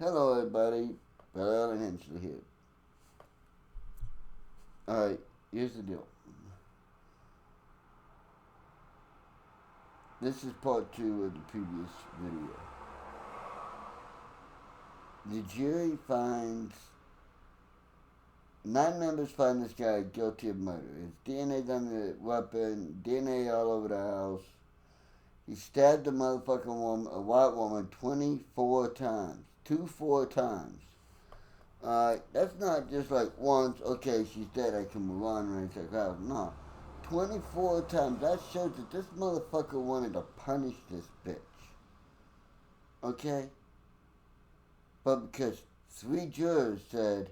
Hello, everybody. Bell and Hensley here. Alright, here's the deal. This is part two of the previous video. The jury finds 9 members find this guy guilty of murder. His DNA's on the weapon, DNA all over the house. He stabbed a motherfucking woman, a white woman, 24 times. 4 times. That's not just like once, okay, she's dead, I can move on and ransack the house. No. 24 times. That shows that this motherfucker wanted to punish this bitch. Okay? But because 3 jurors said,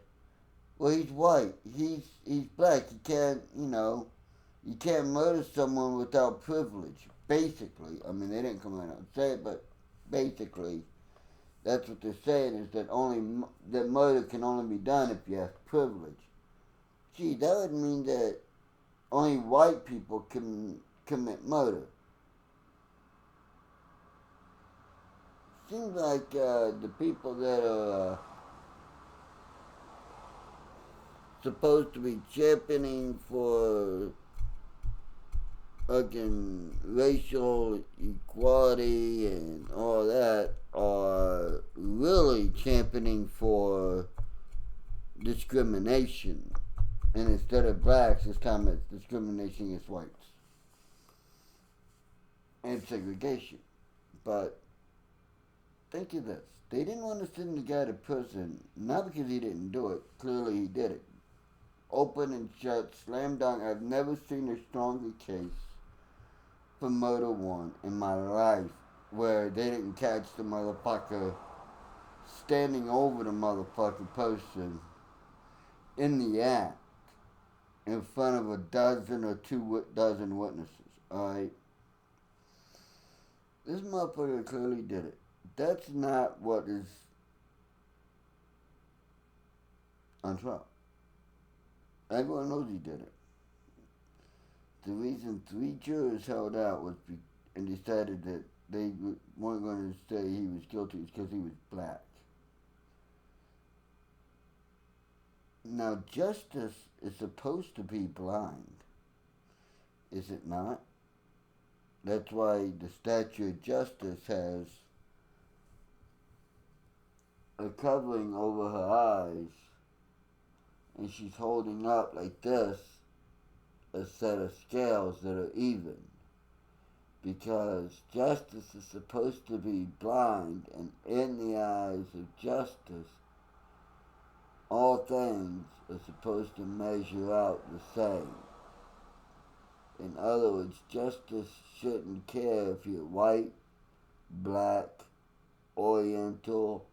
well, he's white, he's black, you can't murder someone without privilege. Basically. I mean, they didn't come out and say it, but basically, that's what they're saying is that murder can only be done if you have privilege. Gee, that would mean that only white people can commit murder. Seems like the people that are supposed to be championing for fucking racial equality and all that are really championing for discrimination. And instead of blacks, this time it's discrimination against whites. And segregation. But think of this. They didn't want to send the guy to prison, not because he didn't do it. Clearly he did it. Open and shut, slam dunk. I've never seen a stronger case for murder one in my life where they didn't catch the motherfucker standing over the motherfucking person in the act in front of a dozen or 2 dozen witnesses. Alright? This motherfucker clearly did it. That's not what is on trial. Everyone knows he did it. The reason 3 jurors held out and decided that they weren't going to say he was guilty is because he was black. Now, justice is supposed to be blind, is it not? That's why the statue of justice has a covering over her eyes, and she's holding up like this a set of scales that are even. Because justice is supposed to be blind, and in the eyes of justice, all things are supposed to measure out the same. In other words, justice shouldn't care if you're white, black, oriental,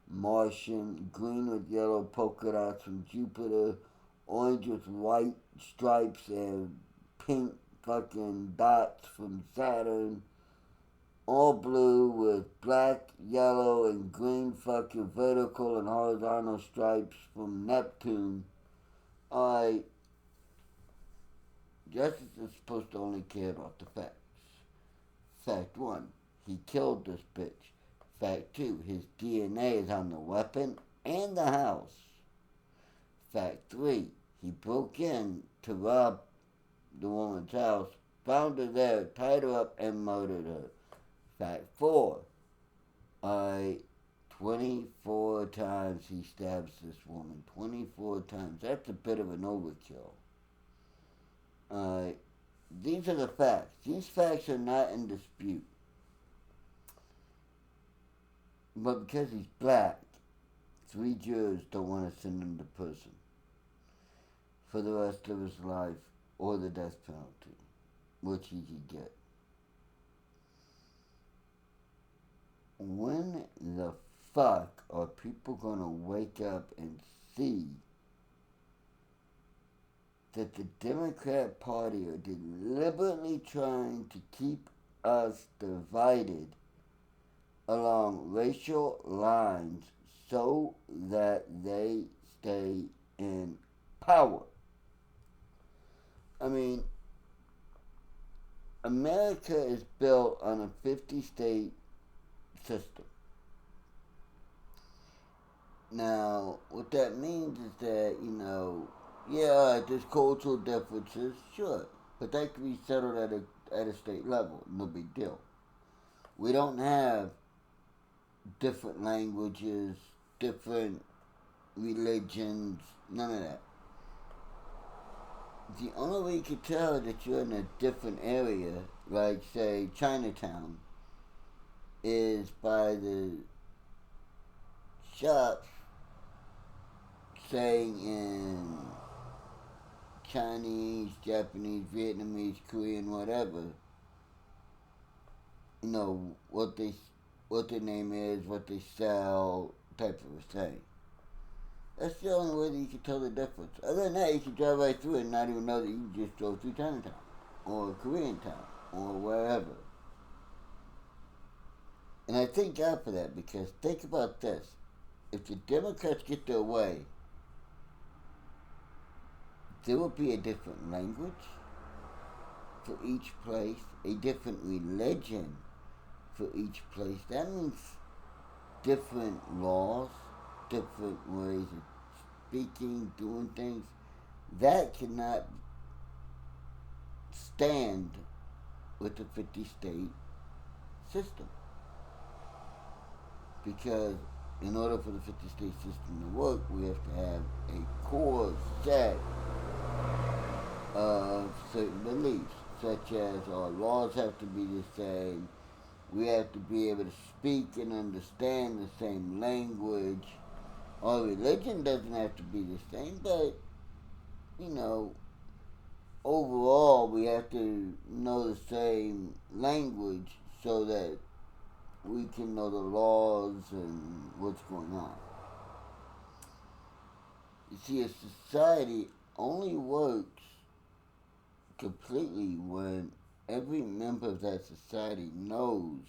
Martian, green with yellow polka dots from Jupiter, orange with white stripes and pink fucking dots from Saturn, all blue with black, yellow, and green fucking vertical and horizontal stripes from Neptune. Alright, justice is supposed to only care about the facts. Fact 1, he killed this bitch. Fact 2, his DNA is on the weapon and the house. Fact 3, he broke in to rob the woman's house, found her there, tied her up, and murdered her. Fact 4, 24 times he stabs this woman. 24 times. That's a bit of an overkill. These are the facts. These facts are not in dispute. But because he's black, 3 jurors don't want to send him to prison for the rest of his life or the death penalty, which he could get. When the fuck are people gonna wake up and see that the Democrat Party are deliberately trying to keep us divided along racial lines so that they stay in power? I mean, America is built on a 50-state system. Now, what that means is that, yeah, there's cultural differences, sure, but that can be settled at a state level, no big deal. We don't have different languages, different religions, none of that. The only way you can tell that you're in a different area, like say Chinatown, is by the shops saying in Chinese, Japanese, Vietnamese, Korean, whatever, what their name is, what they sell, type of a thing. That's the only way that you can tell the difference. Other than that, you can drive right through it and not even know that you just drove through Chinatown or Korean town or wherever. And I thank God for that, because think about this. If the Democrats get their way, there will be a different language for each place, a different religion for each place. That means different laws, different ways of speaking, doing things. That cannot stand with the 50 state system. Because in order for the 50 state system to work, we have to have a core set of certain beliefs, such as our laws have to be the same, we have to be able to speak and understand the same language. Our religion doesn't have to be the same, but, overall we have to know the same language so that we can know the laws and what's going on. You see, a society only works completely when every member of that society knows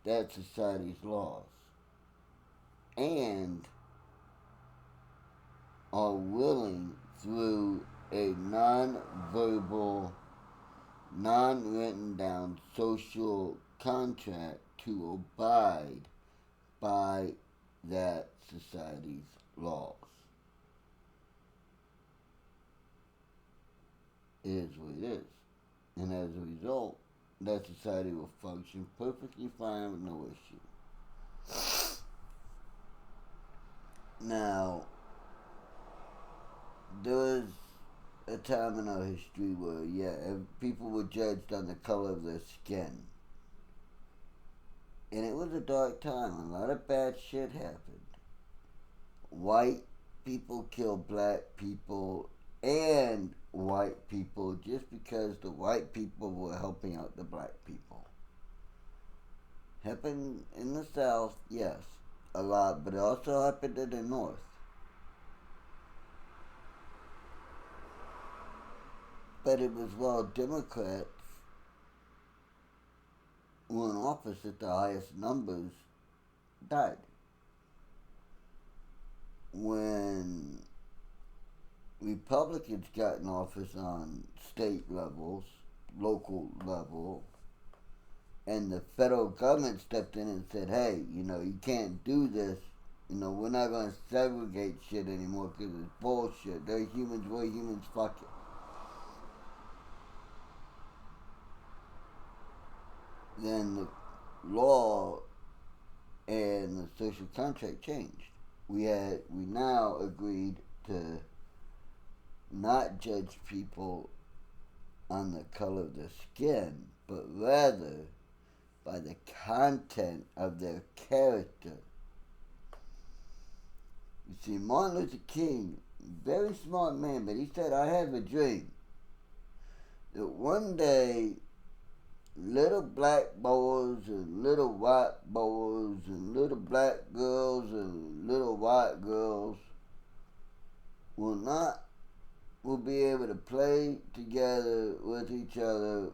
that society's laws and are willing through a non-verbal, non-written down social contract to abide by that society's laws. It is what it is. And as a result, that society will function perfectly fine with no issue. Now, there was a time in our history where, people were judged on the color of their skin. And it was a dark time. A lot of bad shit happened. White people killed black people and white people just because the white people were helping out the black people. Happened in the South, yes, a lot, but it also happened in the North. But it was while Democrats were in office at the highest numbers died. When Republicans got in office on state levels, local level, and the federal government stepped in and said, hey, you can't do this. We're not going to segregate shit anymore because it's bullshit. They're humans, we're humans, fuck it. Then the law and the social contract changed. We now agreed to not judge people on the color of their skin, but rather by the content of their character. You see, Martin Luther King, very smart man, but he said, I have a dream that one day little black boys and little white boys and little black girls and little white girls will be able to play together with each other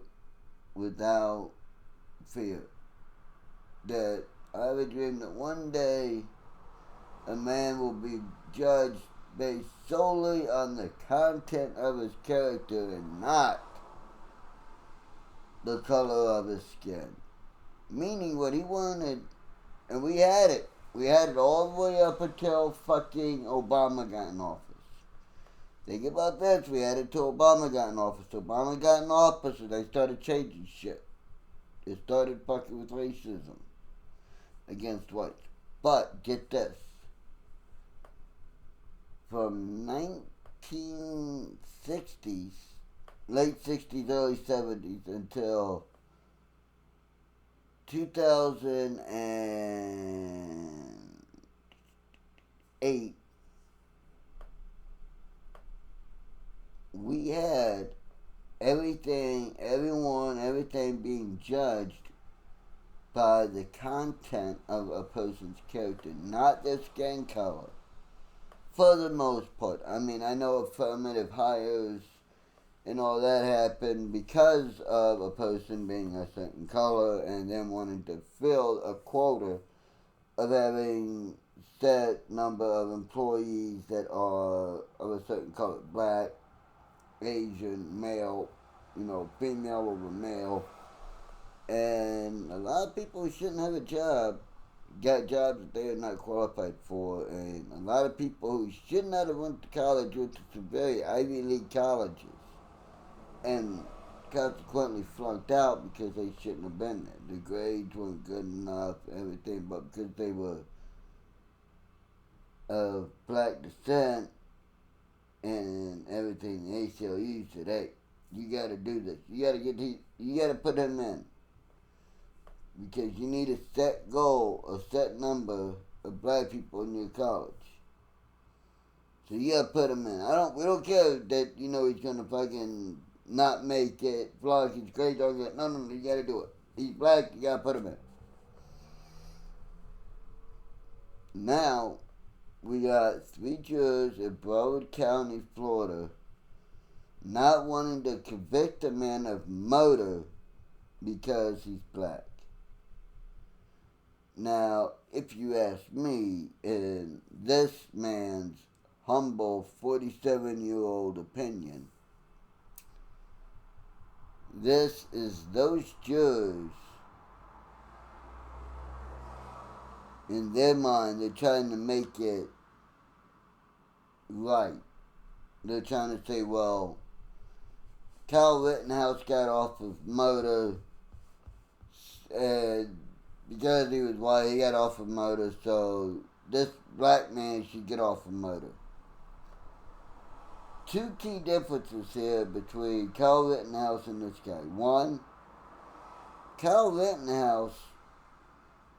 without fear. That I have a dream that one day a man will be judged based solely on the content of his character and not the color of his skin. Meaning what he wanted, and we had it. We had it all the way up until fucking Obama got in office. Think about this. We had it till Obama got in office. Obama got in office and they started changing shit. They started fucking with racism against whites. But get this. From 1960s, late 60s, early 70s until 2008, we had everything being judged by the content of a person's character, not their skin color. For the most part. I mean, I know affirmative hires and all that happened because of a person being a certain color and them wanting to fill a quota of having set number of employees that are of a certain color. Black, Asian, male, female over male. And a lot of people who shouldn't have a job got jobs that they are not qualified for. And a lot of people who should not have went to college went to some very Ivy League colleges. And consequently flunked out because they shouldn't have been there. The grades weren't good enough, everything, but because they were of black descent and everything, the ACLU said, hey, you gotta do this. You gotta put him in. Because you need a set goal, a set number of black people in your college. So you gotta put him in. We don't care that, he's gonna fucking not make it, flunk his grades, no, you gotta do it. He's black, you gotta put him in. Now, we got 3 jurors in Broward County, Florida, not wanting to convict a man of murder because he's black. Now, if you ask me, in this man's humble 47-year-old opinion, this is those jurors, in their mind, they're trying to make it right. They're trying to say, well, Kyle Rittenhouse got off of murder, and because he was white, he got off of murder, so this black man should get off of murder. 2 key differences here between Kyle Rittenhouse and this guy. 1, Kyle Rittenhouse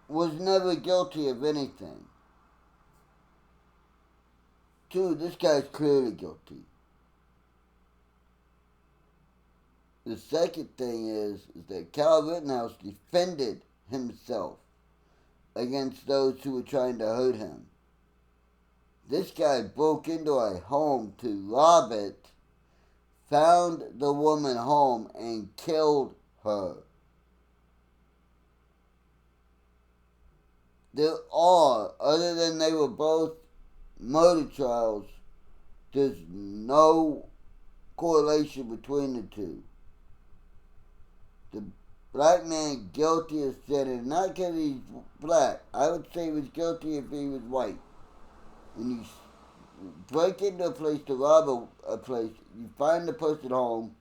was never guilty of anything. 2, this guy's clearly guilty. The second thing is that Kyle Rittenhouse defended himself against those who were trying to hurt him. This guy broke into a home to rob it, found the woman home, and killed her. There are, other than they were both murder trials, there's no correlation between the two. The black man guilty of sin, not because he's black. I would say he was guilty if he was white. When you break into a place to rob a place, you find the person home,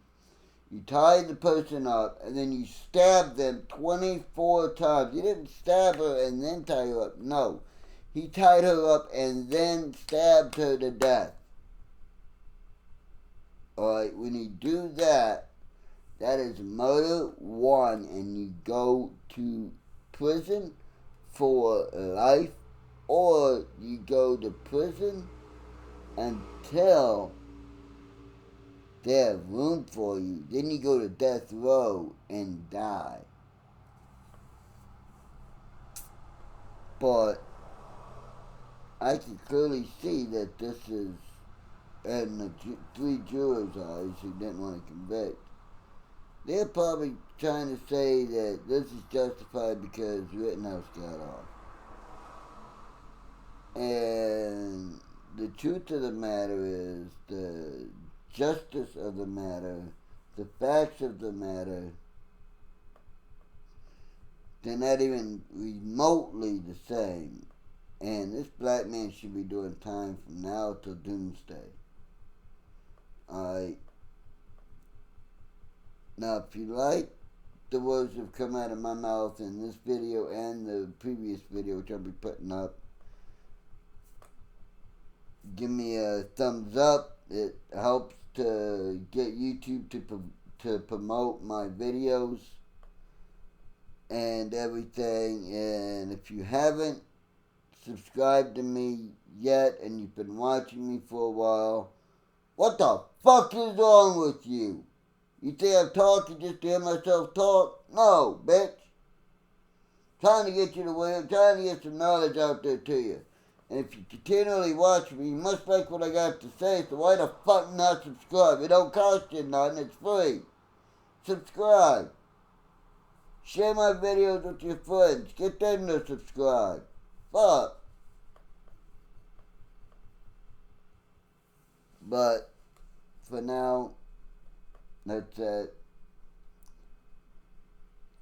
you tie the person up, and then you stab them 24 times. You didn't stab her and then tie her up. No. He tied her up and then stabbed her to death. Alright, when you do that, that is murder 1, and you go to prison for life, or you go to prison until they have room for you. Then you go to death row and die. But I can clearly see that this is, and the 3 jurors who didn't want to convict, they're probably trying to say that this is justified because Rittenhouse got off. And the truth of the matter is, the justice of the matter, the facts of the matter, they're not even remotely the same And this black man should be doing time from now till doomsday. Alright. Now, if you like the words that have come out of my mouth in this video and the previous video, which I'll be putting up, give me a thumbs up. It helps to get YouTube to promote my videos and everything. And if you haven't subscribed to me yet and you've been watching me for a while, what the fuck is wrong with you? You think I'm talking just to hear myself talk? No, bitch. Trying to get you to win, trying to get some knowledge out there to you. And if you continually watch me, you must like what I got to say, so why the fuck not subscribe? It don't cost you nothing, it's free. Subscribe. Share my videos with your friends. Get them to subscribe. Fuck. But, for now, that's it.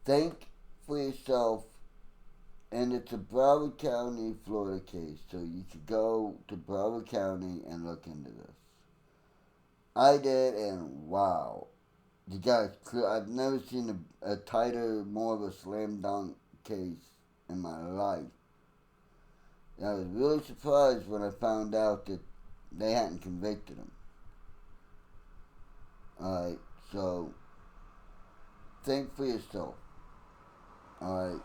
Think for yourself. And it's a Broward County, Florida case. So you should go to Broward County and look into this. I did, and wow. You guys, I've never seen a tighter, more of a slam dunk case in my life. And I was really surprised when I found out that they hadn't convicted him. Alright, so think for yourself. Alright.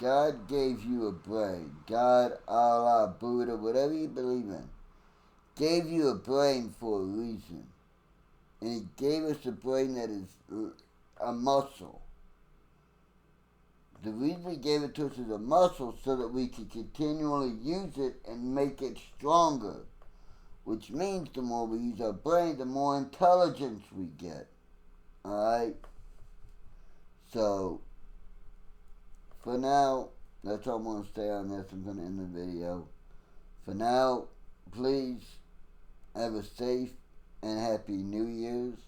God gave you a brain. God, Allah, Buddha, whatever you believe in, gave you a brain for a reason. And He gave us a brain that is a muscle. The reason He gave it to us as a muscle so that we can continually use it and make it stronger. Which means the more we use our brain, the more intelligence we get. Alright? So, for now, that's all I'm going to say on this. I'm going to end the video. For now, please have a safe and happy New Year's.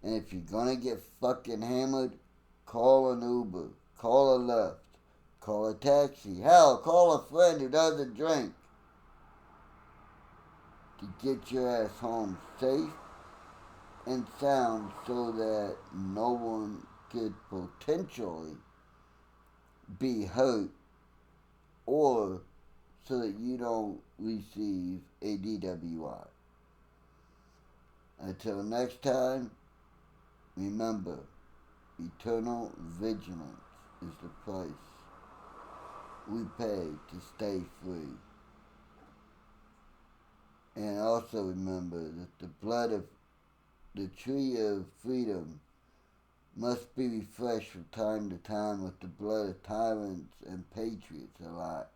And if you're going to get fucking hammered, call an Uber. Call a Lyft. Call a taxi. Hell, call a friend who doesn't drink. To get your ass home safe and sound so that no one could potentially be hurt, or so that you don't receive a DWI. Until next time, remember, eternal vigilance is the price we pay to stay free. And also remember that the blood of the tree of freedom must be refreshed from time to time with the blood of tyrants and patriots alike.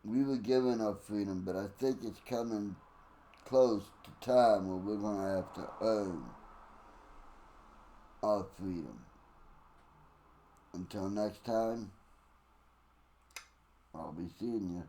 We were given our freedom, but I think it's coming close to time where we're going to have to earn our freedom. Until next time, I'll be seeing you.